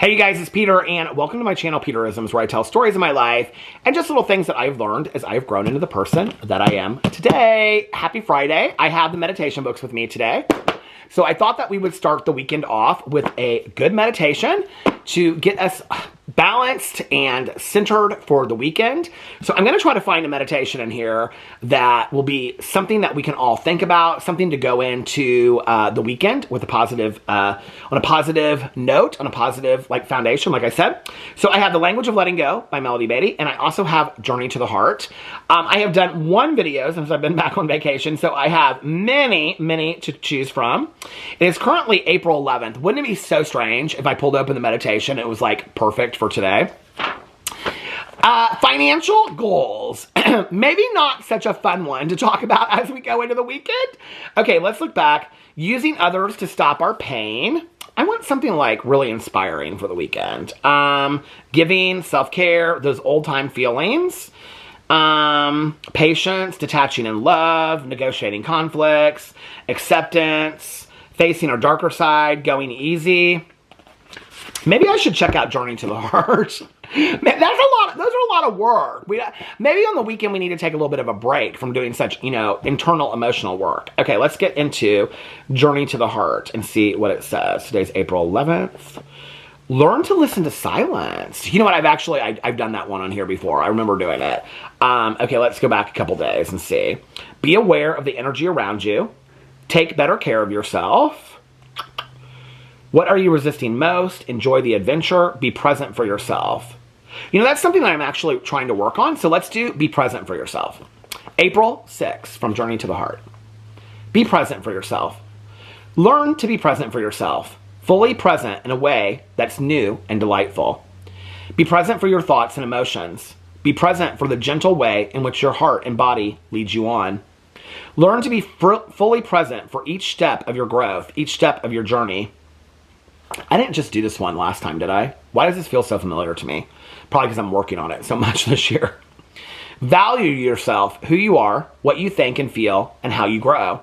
Hey you guys, it's Peter, and welcome to my channel, Peterisms, where I tell stories of my life and just little things that I've learned as I've grown into the person that I am today. Happy Friday. I have the meditation books with me today. So I thought that we would start the weekend off with a good meditation to get us balanced and centered for the weekend. So I'm going to try to find a meditation in here that will be something that we can all think about, something to go into the weekend with a positive, on a positive note, on a positive foundation, like I said. So I have The Language of Letting Go by Melody Beatty, and I also have Journey to the Heart. I have done one video since I've been back on vacation, so I have many to choose from. It is currently April 11th. Wouldn't it be so strange if I pulled open the meditation, it was like perfect for today? Financial goals. Maybe not such a fun one to talk about as we go into the weekend. Okay, let's look back. Using others to stop our pain. I want something like really inspiring for the weekend. Giving, self-care, those old-time feelings. Patience, detaching in love, negotiating conflicts, acceptance, facing our darker side, going easy. Maybe I should check out Journey to the Heart. Those are a lot of work. Maybe on the weekend we need to take a little bit of a break from doing such, internal emotional work. Okay, let's get into Journey to the Heart and see what it says. Today's April 11th. Learn to listen to silence. You know what? I've done that one on here before. I remember doing it. Okay, let's go back a couple days and see. Be aware of the energy around you. Take better care of yourself. What are you resisting most? Enjoy the adventure. Be present for yourself. That's something that I'm actually trying to work on. So let's do be present for yourself. April 6th from Journey to the Heart. Be present for yourself. Learn to be present for yourself. Fully present in a way that's new and delightful. Be present for your thoughts and emotions. Be present for the gentle way in which your heart and body leads you on. Learn to be fully present for each step of your growth, each step of your journey. I didn't just do this one last time, did I? Why does this feel so familiar to me? Probably because I'm working on it so much this year. Value yourself, who you are, what you think and feel, and how you grow.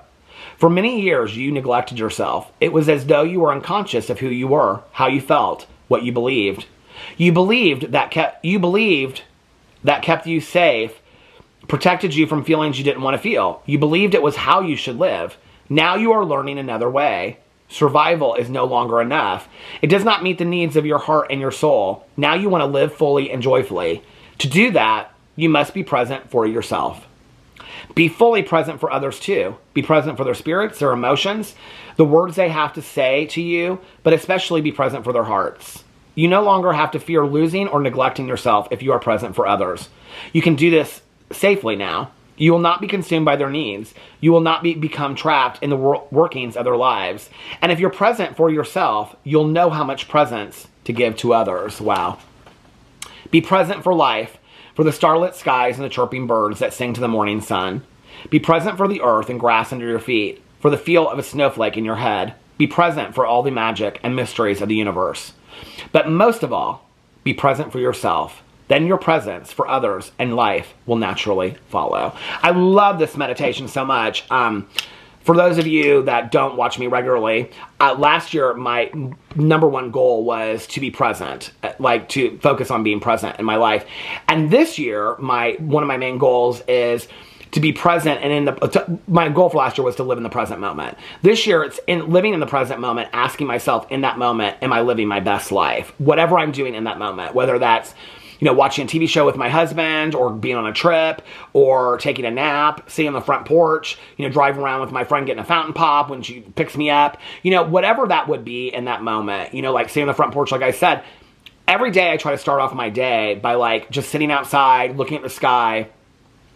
For many years, you neglected yourself. It was as though you were unconscious of who you were, how you felt, what you believed. You believed that kept you safe, protected you from feelings you didn't want to feel. You believed it was how you should live. Now you are learning another way. Survival is no longer enough. It does not meet the needs of your heart and your soul. Now you want to live fully and joyfully. To do that, you must be present for yourself. Be fully present for others too. Be present for their spirits, their emotions, the words they have to say to you, but especially be present for their hearts. You no longer have to fear losing or neglecting yourself if you are present for others. You can do this safely now. You will not be consumed by their needs. You will not become trapped in the workings of their lives. And if you're present for yourself, you'll know how much presence to give to others. Wow. Be present for life, for the starlit skies and the chirping birds that sing to the morning sun. Be present for the earth and grass under your feet, for the feel of a snowflake in your head. Be present for all the magic and mysteries of the universe. But most of all, be present for yourself. Then your presence for others and life will naturally follow. I love this meditation so much. For those of you that don't watch me regularly, last year my number one goal was to be present, to focus on being present in my life. And this year, one of my main goals is to be present, and my goal for last year was to live in the present moment. This year, it's in living in the present moment, asking myself in that moment, am I living my best life? Whatever I'm doing in that moment, whether that's watching a TV show with my husband, or being on a trip, or taking a nap, sitting on the front porch, driving around with my friend getting a fountain pop when she picks me up, whatever that would be in that moment, like sitting on the front porch, like I said, every day I try to start off my day by just sitting outside, looking at the sky,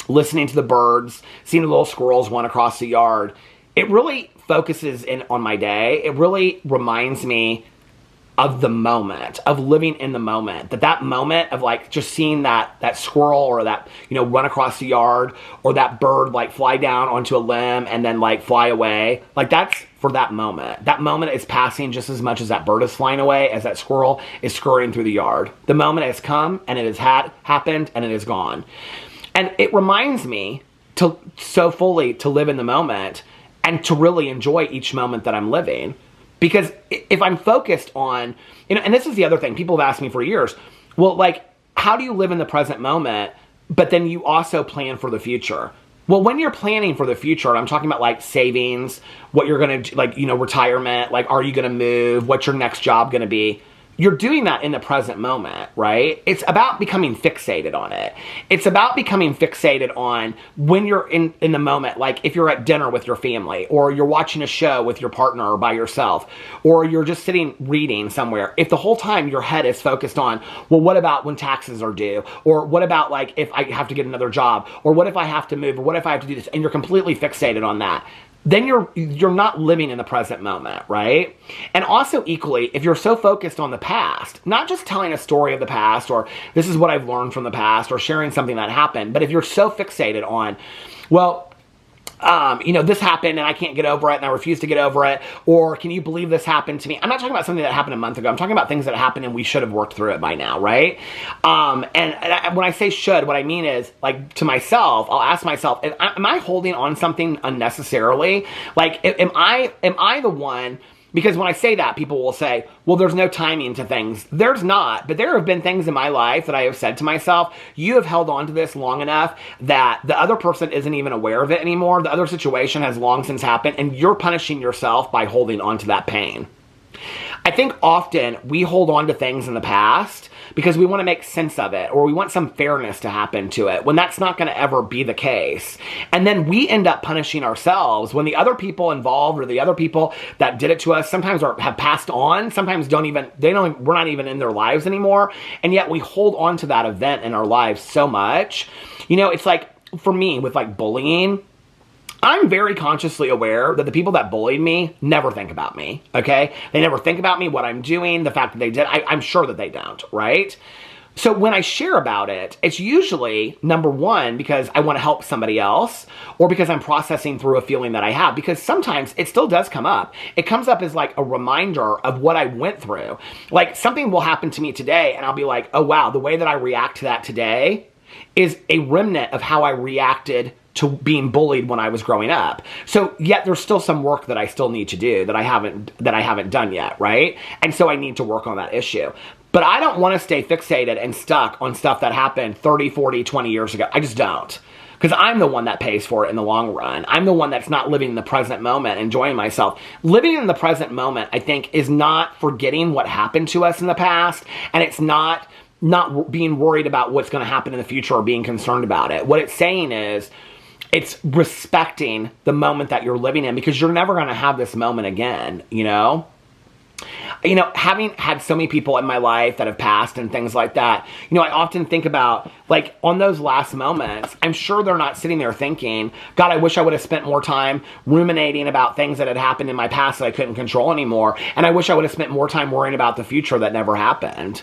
listening to the birds, seeing the little squirrels run across the yard. It really focuses in on my day. It really reminds me of the moment, of living in the moment, that moment of just seeing that squirrel or that, run across the yard, or that bird fly down onto a limb and then fly away. That's for that moment. That moment is passing just as much as that bird is flying away, as that squirrel is scurrying through the yard. The moment has come and it has happened and it is gone. And it reminds me so fully to live in the moment and to really enjoy each moment that I'm living. Because if I'm focused on, and this is the other thing, people have asked me for years, well, like, how do you live in the present moment, but then you also plan for the future? Well, when you're planning for the future, and I'm talking about like savings, what you're going to, like, retirement, like, are you going to move? What's your next job going to be? You're doing that in the present moment, right? It's about becoming fixated on it. It's about becoming fixated on when you're in the moment, like if you're at dinner with your family, or you're watching a show with your partner or by yourself, or you're just sitting reading somewhere. If the whole time your head is focused on, well, what about when taxes are due? Or what about like if I have to get another job? Or what if I have to move? Or what if I have to do this? And you're completely fixated on that. Then you're not living in the present moment, right? And also equally, if you're so focused on the past, not just telling a story of the past, or this is what I've learned from the past, or sharing something that happened, but if you're so fixated on, well, this happened and I can't get over it and I refuse to get over it, or can you believe this happened to me? I'm not talking about something that happened a month ago. I'm talking about things that happened and we should have worked through it by now, right? And when I say should, what I mean is, like, to myself, I'll ask myself, am I holding on something unnecessarily? Like, am I the one? Because when I say that, people will say, well, there's no timing to things. There's not. But there have been things in my life that I have said to myself, you have held on to this long enough that the other person isn't even aware of it anymore. The other situation has long since happened, and you're punishing yourself by holding on to that pain. I think often we hold on to things in the past because we want to make sense of it, or we want some fairness to happen to it, when that's not going to ever be the case. And then we end up punishing ourselves when the other people involved, or the other people that did it to us, sometimes have passed on, sometimes we're not even in their lives anymore, and yet we hold on to that event in our lives so much. It's like, for me, with like bullying, I'm very consciously aware that the people that bullied me never think about me, okay? They never think about me, what I'm doing, the fact that they did. I'm sure that they don't, right? So when I share about it, it's usually, number one, because I want to help somebody else, or because I'm processing through a feeling that I have, because sometimes it still does come up. It comes up as like a reminder of what I went through. Like, something will happen to me today, and I'll be like, oh wow, the way that I react to that today is a remnant of how I reacted to being bullied when I was growing up. So yet there's still some work that I still need to do that I haven't done yet, right? And so I need to work on that issue. But I don't want to stay fixated and stuck on stuff that happened 30, 40, 20 years ago. I just don't. Because I'm the one that pays for it in the long run. I'm the one that's not living in the present moment, enjoying myself. Living in the present moment, I think, is not forgetting what happened to us in the past, and it's not being worried about what's going to happen in the future or being concerned about it. What it's saying is, it's respecting the moment that you're living in, because you're never going to have this moment again, Having had so many people in my life that have passed and things like that, I often think about, like, on those last moments, I'm sure they're not sitting there thinking, God, I wish I would have spent more time ruminating about things that had happened in my past that I couldn't control anymore. And I wish I would have spent more time worrying about the future that never happened,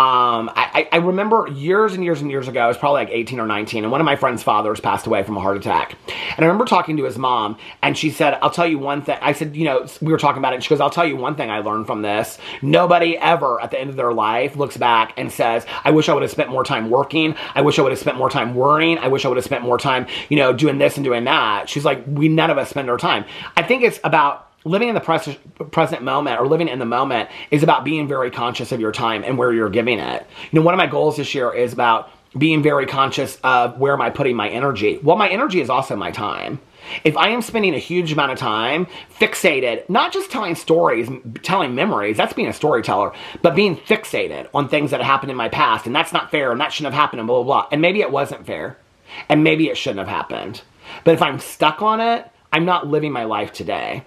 I remember years and years and years ago, I was probably like 18 or 19, and one of my friend's fathers passed away from a heart attack. And I remember talking to his mom, and she said, I'll tell you one thing. I said, we were talking about it, and she goes, I'll tell you one thing I learned from this. Nobody ever at the end of their life looks back and says, I wish I would have spent more time working. I wish I would have spent more time worrying. I wish I would have spent more time, doing this and doing that. She's like, none of us spend our time. I think it's about living in the present moment, or living in the moment, is about being very conscious of your time and where you're giving it. One of my goals this year is about being very conscious of where am I putting my energy. Well, my energy is also my time. If I am spending a huge amount of time fixated, not just telling stories, telling memories, that's being a storyteller, but being fixated on things that happened in my past, and that's not fair, and that shouldn't have happened, and blah, blah, blah. And maybe it wasn't fair, and maybe it shouldn't have happened. But if I'm stuck on it, I'm not living my life today.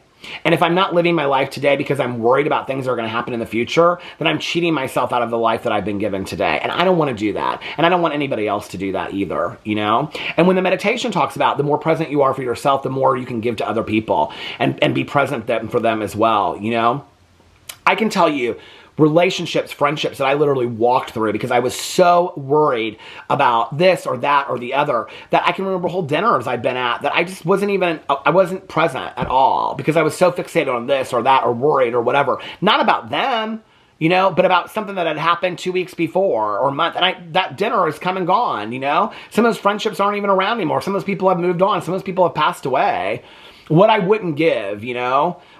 And if I'm not living my life today because I'm worried about things that are going to happen in the future, then I'm cheating myself out of the life that I've been given today. And I don't want to do that. And I don't want anybody else to do that either, And when the meditation talks about the more present you are for yourself, the more you can give to other people and be present for them as well, I can tell you, relationships, friendships that I literally walked through because I was so worried about this or that or the other, that I can remember whole dinners I've been at that I just I wasn't present at all because I was so fixated on this or that or worried or whatever. Not about them, but about something that had happened 2 weeks before or a month. And that dinner is come and gone, Some of those friendships aren't even around anymore. Some of those people have moved on. Some of those people have passed away. What I wouldn't give,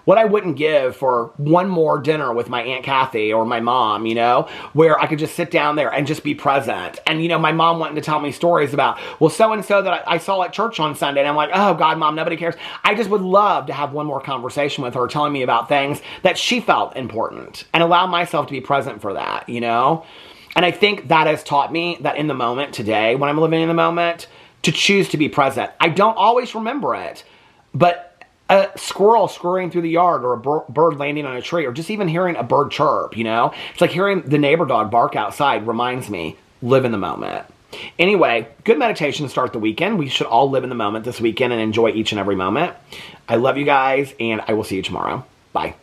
what I wouldn't give for one more dinner with my Aunt Kathy or my mom, you know, where I could just sit down there and just be present. And, you know, my mom wanting to tell me stories about, well, so-and-so that I saw at church on Sunday. And I'm like, oh, God, Mom, nobody cares. I just would love to have one more conversation with her telling me about things that she felt important and allow myself to be present for that, you know? And I think that has taught me that in the moment today, when I'm living in the moment, to choose to be present. I don't always remember it, but a squirrel scurrying through the yard or a bird landing on a tree or just even hearing a bird chirp, you know? It's like hearing the neighbor dog bark outside reminds me, live in the moment. Anyway, good meditation to start the weekend. We should all live in the moment this weekend and enjoy each and every moment. I love you guys, and I will see you tomorrow. Bye.